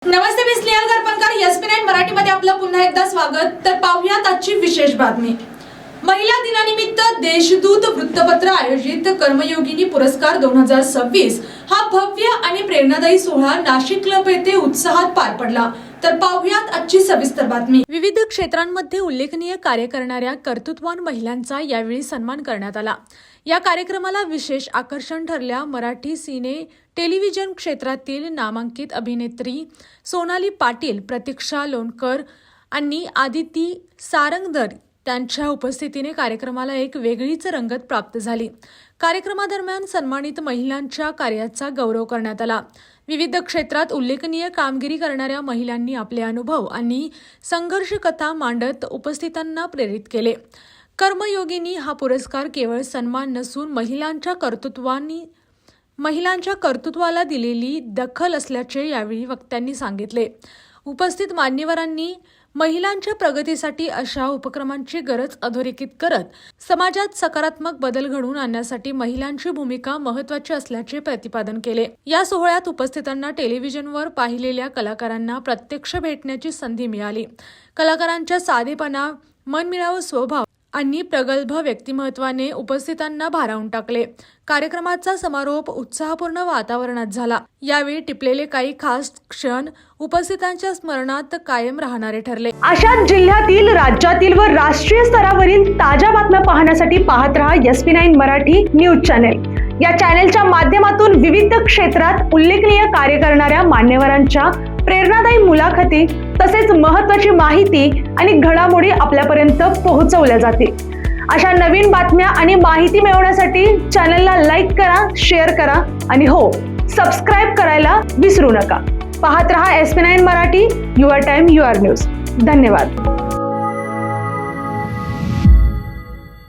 नमस्ते, मी स्नेहल गरपणकर. एसपी9 मराठीमध्ये आपलं पुन्हा एकदा स्वागत. तर पाहूयात आजची विशेष बातमी. महिला दिनानिमित्त देशदूत वृत्तपत्र आयोजित कर्मयोगिनी पुरस्कार 2026 हा भव्य आणि प्रेरणादायी सोहळा नाशिक क्लब येथे उत्साहात पार पडला. तर पाहूयात आजची सविस्तर बातमी. विविध क्षेत्रांमध्ये उल्लेखनीय कार्य करणाऱ्या कर्तृत्ववान महिलांचा यावेळी सन्मान करण्यात आला. या कार्यक्रमाला विशेष आकर्षण ठरल्या मराठी सिने टेलिव्हिजन क्षेत्रातील नामांकित अभिनेत्री सोनाली पाटील, प्रतीक्षा लोणकर आणि आदिती सारंगधर त्यांच्या उपस्थितीने कार्यक्रमाला एक वेगळीच रंगत प्राप्त झाली. कार्यक्रमादरम्यान सन्मानित महिलांच्या कार्याचा गौरव करण्यात आला. विविध क्षेत्रात उल्लेखनीय कामगिरी करणाऱ्या महिलांनी आपले अनुभव आणि संघर्ष कथा मांडत उपस्थितांना प्रेरित केले. कर्मयोगिनी हा पुरस्कार केवळ सन्मान नसून महिलांच्या कर्तृत्वाला दिलेली दखल असल्याचे यावेळी वक्त्यांनी सांगितले. उपस्थित मान्यवरांनी महिलांच्या प्रगतीसाठी अशा उपक्रमांची गरज अधोरेखित करत समाजात सकारात्मक बदल घडवून आणण्यासाठी महिलांची भूमिका महत्त्वाची असल्याचे प्रतिपादन केले. या सोहळ्यात उपस्थितांना टेलिव्हिजनवर पाहिलेल्या कलाकारांना प्रत्यक्ष भेटण्याची संधी मिळाली. कलाकारांच्या साधेपणा, मनमिळावू स्वभाव आणि प्रगल्भ व्यक्तिमत्वाने उपस्थितांना भारावून टाकले. कार्यक्रमाचा समारोप उत्साहपूर्ण वातावरणात झाला. यावेळी टिपलेले काही खास क्षण उपस्थितांच्या स्मरणात कायम राहणारे ठरले. अशाच जिल्ह्यातील, राज्यातील व राष्ट्रीय स्तरावरील ताज्या बातम्या पाहण्यासाठी पाहत रहा एसपी9 मराठी न्यूज चॅनेल. या चॅनेलच्या माध्यमातून विविध क्षेत्रात उल्लेखनीय कार्य करणाऱ्या मान्यवरांच्या प्रेरणादायी मुलाखती तसेच महत्त्वाची माहिती आणि घडामोडी आपल्यापर्यंत पोहोचवल्या जातील. अशा नवीन बातम्या आणि माहिती मिळवण्यासाठी चॅनलला लाईक करा, शेअर करा आणि हो, सबस्क्राईब करायला विसरू नका. पाहत रहा एसपी9 Marathi, your time your news. धन्यवाद.